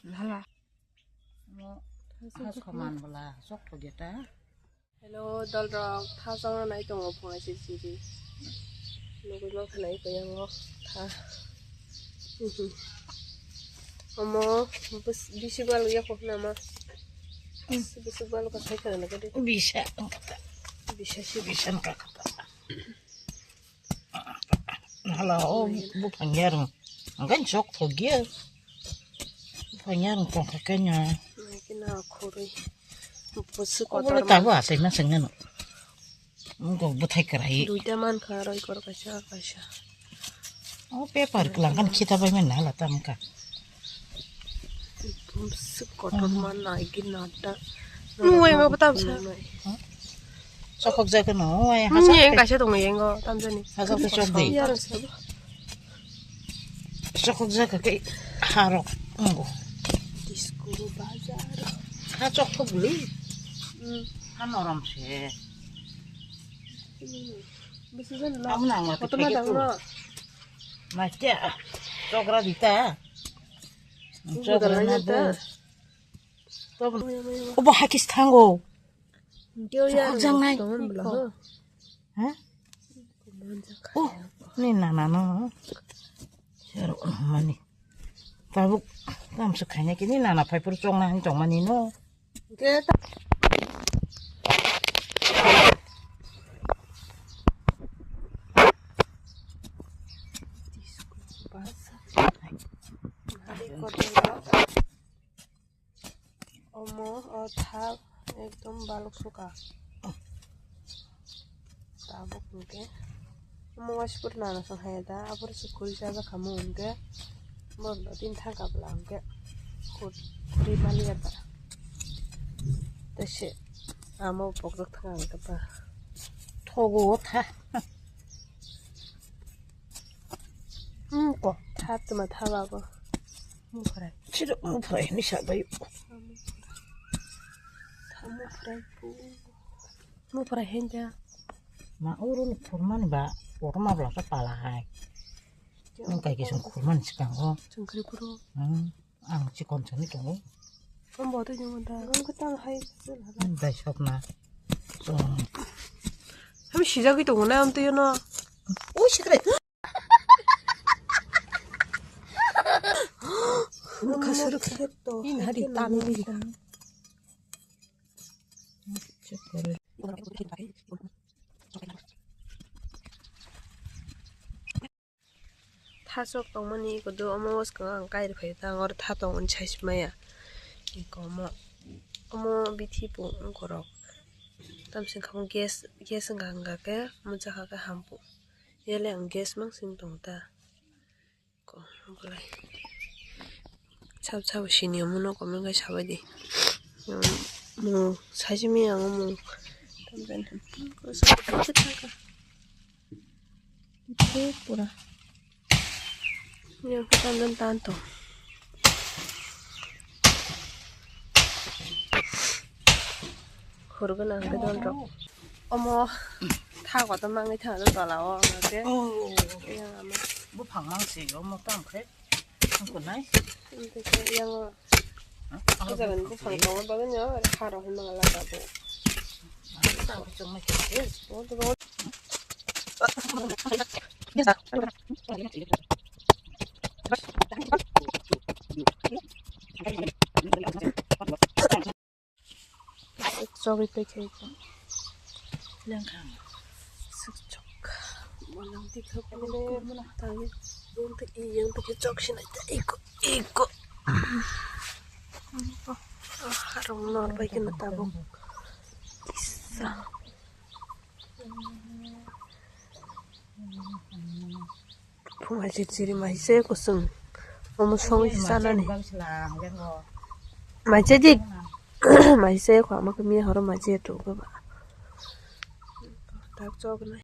Lala. Mo has command bola sok to dia ta. Hello, dolrok tha jong nai tongo phone siri. Logo mang khanai ko yang ngo tha. Omo bisibal ya ko nama. Bisibal ka thai kana ka de. Bisa Bisa ka kata. Halo, bu pangyarang. Angkan sok to dia. Pangyarang kong kakanya. Nai kina khori. Busu ko Boleh tahu asal na sengen. Mungkin butai kerai. duita man kha roi kor kasha. Oh, paper kelangkan kita bayi mana lah tamka. Busu ko man nai kinata. Nuwe ngo patam sa. Sok jaga no, ay Yang kasha dong yang ngo tamjani. hasal ke sok deh. Yarang sa. Sok jaga ke harok. Enggak. Disco bazar. Sok to beli. Kan orang sih. Bisa jan la. Kamu nang ngerti Foto mah dang no. Macam sok radita. Sok radita. Oh, bahakis tanggo. Dia ya. Jangan. Tongan belah. Hah? Oh, ini nana no. Siapa mana? Tahu, kamu sukanya kini nana paper cong mana no? Kita Omo otak ekdom baluk suka. Tabuk mungkin. Omo waspur nana song hayada apur sukuri jaga kamu mungkin. Bondo tin thangka belangke. Kuri mali apa? Tese amo pokok thang apa? 토고 타. Kok cuma tawa ko. Mufrai. 치료 무프라이 미샤바요. Mufrai henja. 마 오른 kurman ba, kurma belaka palahai. Nung kayak kisah kurman sekarang. Jengkri bro. Ang cikon cani tunggu. Kamu bawa tuh dah. Kamu ketang hai. Dah shop na. So. Kamu 시작이 또 오나 아무튼 요나. 오 시그레. 가스를 켰다. 이 날이 땀이. 타석 동문이 이거도 어머 그거 가이드 배다 어디 타동은 차시마야. 이거 어머 비티부 거로. tamsin kamu gas enggak ke muncak ke hampu ya yang gas mang sing ta kok boleh cap sini muno komen ga sabai di mu sajimi yang mu tamsin ko sakit ka itu pura yang kita tanto Kurang ang kedon rok. Omo, tahu atau mangi tahu tu kalau nanti. Oh, Yang ama. 뭐 방망치 뭐 땀 그래? 한거 나이? Nanti yang. Kita kan tu pangkawan bagusnya harus memang lagi tu. Tahu cuma kecil. Oh tu. Biasa. Sorry pakai itu. Yang kan. Sejak. Malang tiga puluh mana tahu. Yang pakai jok sini ikut. Harung nol bagian tabung. Bisa. Pumaji ciri masih kosong. Omong sana nih. Masih masih kok mak kami harus masih itu apa? Tak jawab nih.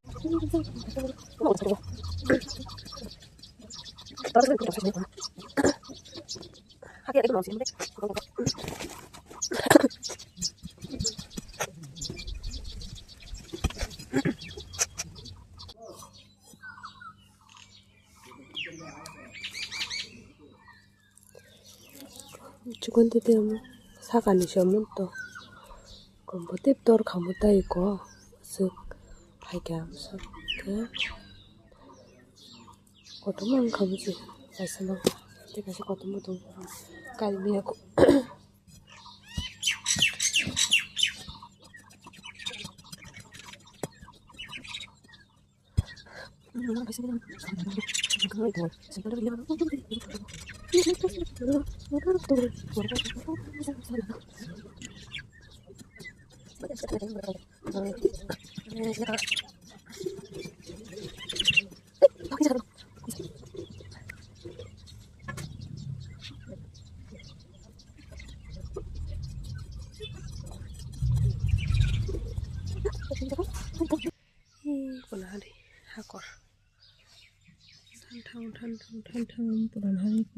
죽은데 되면 사가는 시험은 또 뭐 ጤ도록 가무다 있고 쓱 발견하면서 그 어둠은 가보지 말씀하고 내가 시 어둠은 동 깔미하고 이구나리 하걸 탄탕 불안하니까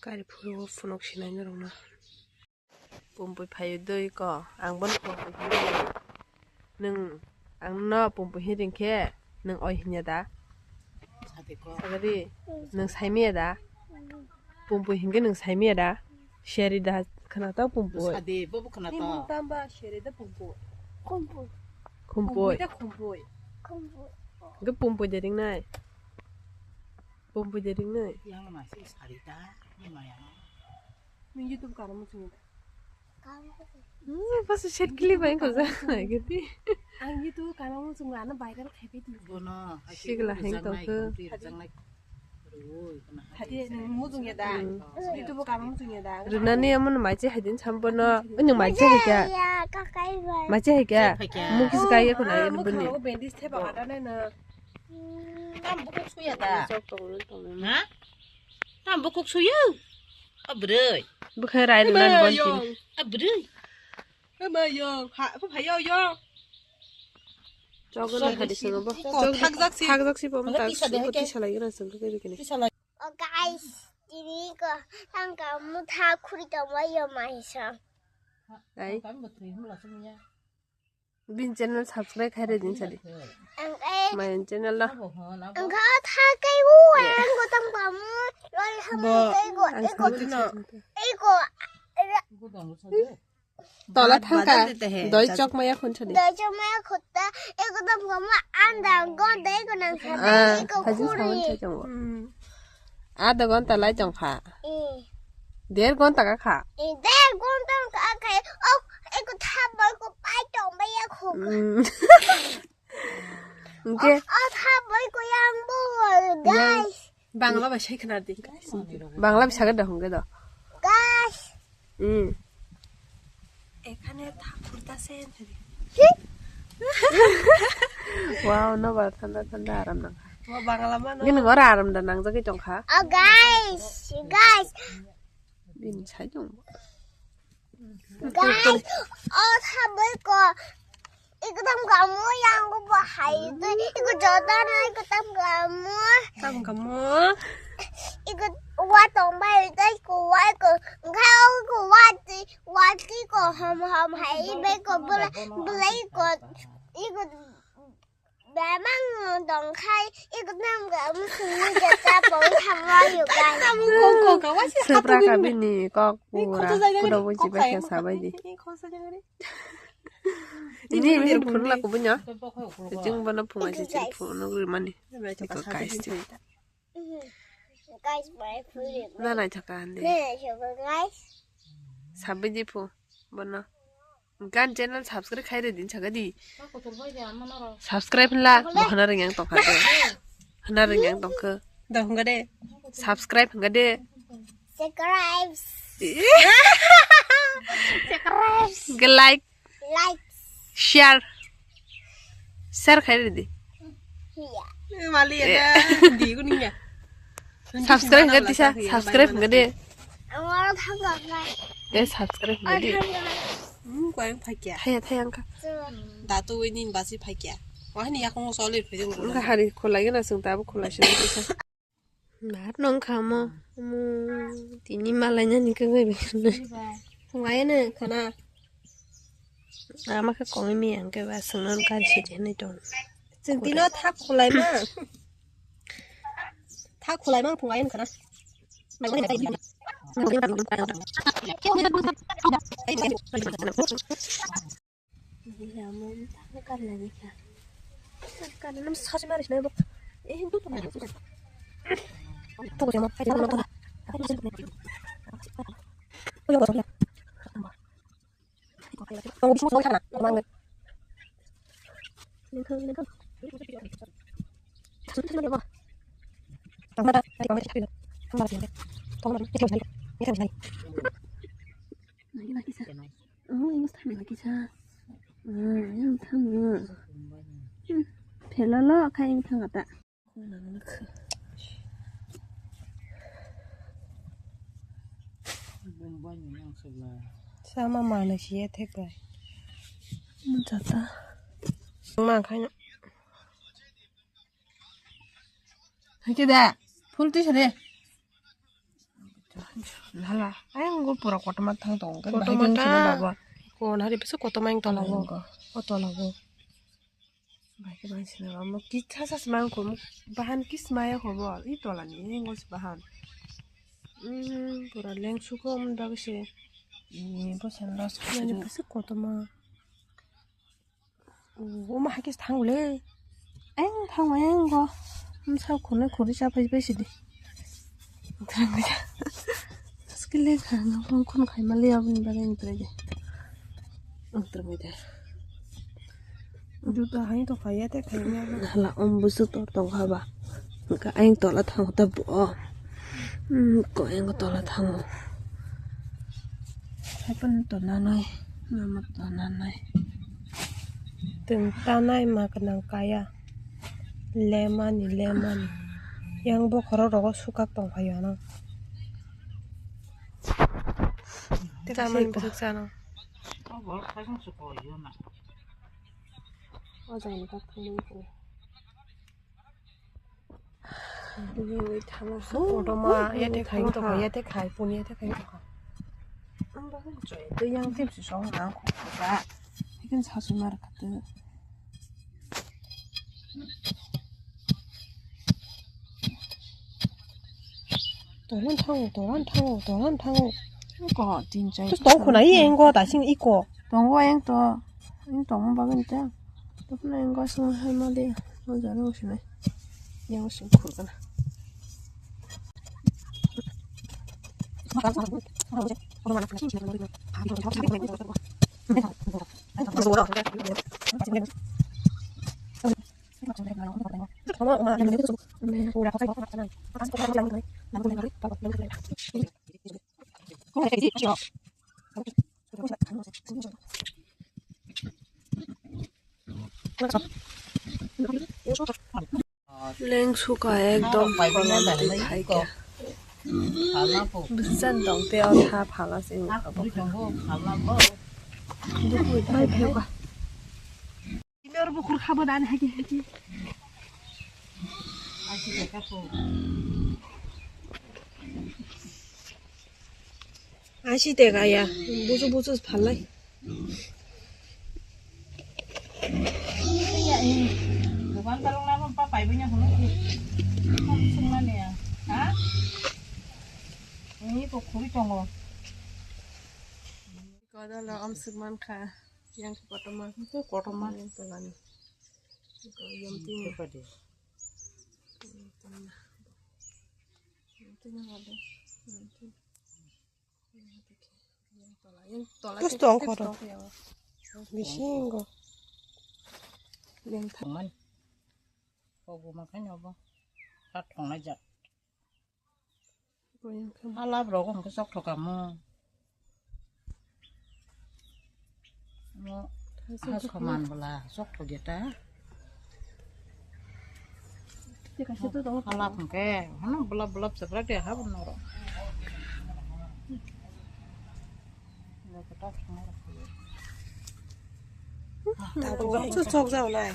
까리 부르고 분홍시나냐 롱나 뽐뿌이 파유도 이거 앙번 뽐뿌이 능 앙나 뽐뿌이 히딩케 능 어이히냐다 사가리 능 사이미에다 뽐뿌이 힌게 능 사이미에다 쉐리다 그나다 뽐뿌이 사디 뽀뽀 그나다 니문 땀바 쉐리다 뽐뿌이 콤보. 콤보이 콤보. 그 뽐뿌이 데링나이 뽐뿌이 데링나이 yang masih salita lumayan 능 유튜브 가는 중이다 콤보. 벌써 챗 클립 아닌 거잖아 알겠지? Ang itu karena mau sungguh anak viral kayak gitu. gono Sigla heng tau ke. Tadi mau sungguh dah. Itu bukan mau sungguh dah. 르나니 어머는 마치 하진 참번어 그냥 마치 해가 Ya kakak ibu. 마치 해가 무기스 가이가 그나 Mau 이런 분이 kalau bendis teh bang ada nena. tambukuk suya ta 뭐 ha tambukuk suya abreuy 부카라 이르난 번진 abreuy Bayong, apa bayong? 저거는 하디 쓰는 거 탁삭시. 탁삭시 보면 딱 Magati sa deheke. 어디 살아기는 쓴 그게 되네 guys, ini ko ang kamu takuri kamu ya maisa. 아이 kami betul hula semuanya 빈 채널 subscribe 해야 되는 차리 Ang eh, 마연 채널 나 ang kau takai uang ko tang kamu. Lol Bo, hama ego. ibu dong saja 떠라 탕가 너희 쪽 마야 콘차리 Dah cuma aku tak ego tang kamu anda ko ego nang 아 sana ego 가진 사원 kuri. 차정 아더 건 달라 정파 Eh, 내일 건 따가 가 deh kau tang kakai. Oh, ego tabar ko pai dong bayar ko. 이게 Oh, tabar ko yang buat guys. Bangla ba şey kadar değil. 방라 비사가 더 홍게다 Guys. 응 Ekannya tak kurta sen tadi. 와우 너 봐, 탄다 아람나 Mau Bangla mana? 이는 거라 아람다 낭저기 좀 가. Oh guys, guys. 민 차종. Guys, oh sabar kok. Ikutan kamu yang aku bahaya itu. Ikut jodoh, ikut kamu. Tam kamu. Ikut wat domba itu, ikut wat kok. Engkau ikut wat kok ham hai kok beli kok. Ikut memang dong kai ikut kamu semua jasa boleh sama juga. Kamu kok kawan sih satu 스브라가 ini. 비니 거꾸라 꾸러보 집에 사바이디. Ini kau saja ni. 이니 왜 부르라고 보냐? Tepok aku 지금 번호 풍아지 지금 부르는 걸 많이. 이거 가이스. Guys, my food. 나나 잠깐 안 돼. 네, 저거 guys. 사바이디 부 번호. 간 채널 subscribe 해야 되는 자가디. aku coba aja mana subscribe 라 뭐 하나를 그냥 또 하고. 하나를 그냥 또 그. Dah enggak deh. subscribe enggak deh. Subscribe. like Like. share 해야 돼. Iya. Mali ada di kuningnya. subscribe enggak bisa subscribe enggak deh. Orang tangga guys. subscribe enggak deh. Kau yang pakai. 타양 가. 나도 왜니 맛이 pakai. Wah ini aku mau solid baju Enggak hari kolanya langsung tabu kolasi bisa. Nar nong kamu. Tini malanya nih ke gue bikin. Ngayon kana Nama ke kongi mi yang ke baseng non kan sih deh nih dong. Chừng tí nữa thác khổ lại mà. Thác khổ lại mà phùng ấy khả năng. Mày có thể tay gì vậy? 야, 뭐 탁까는 아니야. 탁까는 놈 사지 말이지 뭐. 에, 또 말이야. 보고 좀 빨리 좀 돌아. 이거 저기야. 어, 무슨 소리 하나. 도망을. 링크. 무슨 봐. 장마다 다리 강아지 잡히는. 장마다 지는데. 동그라미 이렇게 살려. 이렇게 살려. 여기 기사. 이거 사면 기사. 그냥 탕은 별로로 가인 탕 같다. Sao mà nó xía thế cái mà khai nhá 이게 다 폴티셔래. là anh có pura quạt mặt thằng tổng cái Quạt bài mặt đơn ta. khi mà cô nó đi biết quạt mặt anh to là vô có to là vô bài cái bài xin là một cái cha sa mang của một bahan cái smile của vợ ít to là nhỉ ngồi bahan pura leng suko mình bao cái gì bữa sáng nó sẽ đi biết quạt mà mà hai cái thằng lên anh thằng anh có sao cô nó cô đi sao phải biết gì đi thằng này Sekali kan aku kun kai malia bin bareng treje. Termede. Juta hai to kai te kai nya la busu to tong haba. Ka aing to la thang ta bo. Ko aing to la thang. Hai pen to na nai. Nama to na nai. Từng ta nai ma kanang kaya. Lemon. Yang bo khoro ro sukak tong kai na. Taman bersama. Có bỏ phải không sụp rồi mà. Ở đây các thứ đi tham số đồ mà em thấy khai to phải em thấy khai phun em thấy khai to. Anh bảo không chơi, tôi yang tiếp chỉ sống hàng khổ cả. 이건 사주 말 같아. 도란 탕. 이거 진짜. 또 너무 나이 인거 다신 있고. 동호행 또 동호 박은데. 또 그냥 것은 할 말이야. 먼저 오시네. 양심 kurgana. 랭수가 액동 걸어도 갈게. 무슨 덩뼈 다 발랐으니까 누구 빨리 배워가. 여러분 그렇게 하면 안 하게 하지. 아시대가야 무수 발라. Bukan kalau lama papa ibunya kalau không semua nih ya, hah? Ini kok kuri tongo. Có đó là ông Sman Kha, yang pertama Itu korma. yang telan. Có yam tin. Apa dia? Terus dong kotor. Bising kok. Yang Teman. Kau gua makan apa? Katong aja. Alah bro, kau kesok tuh kamu. Mau harus keman belah, sok tuh kita. dikasih tuh dong. Alah ke, mana belap seperti apa benar? Tahu gak? Cocok jauh lah.